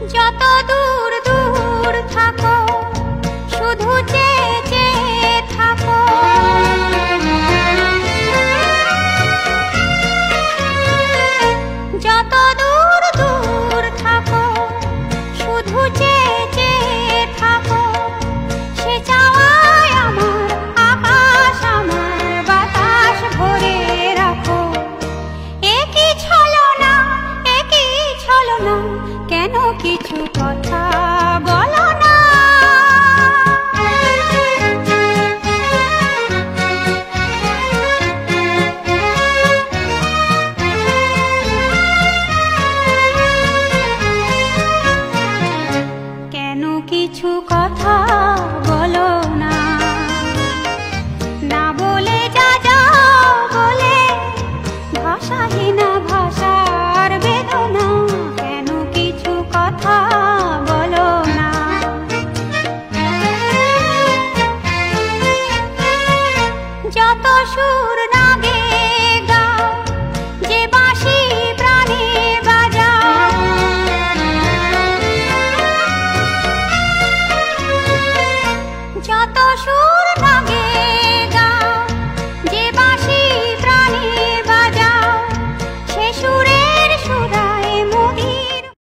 যত দূর দূর থাকো শুধু চেয়ে চেয়ে থাকো। যত দূর দূর থাকো শুধু চেয়ে চেয়ে থাকো। সে চাওয়ায় আমার আকাশ আমার বাতাস ভরে রাখো। একই ছলনা একই ছলনা, কেন কিছু কথা বলো না? কেন কিছু কথা বলো না? না বলে যা যাও বলে ভাষাহীন ভাষার বেদনা। কেন কিছু কথা বলো না? যত সুখ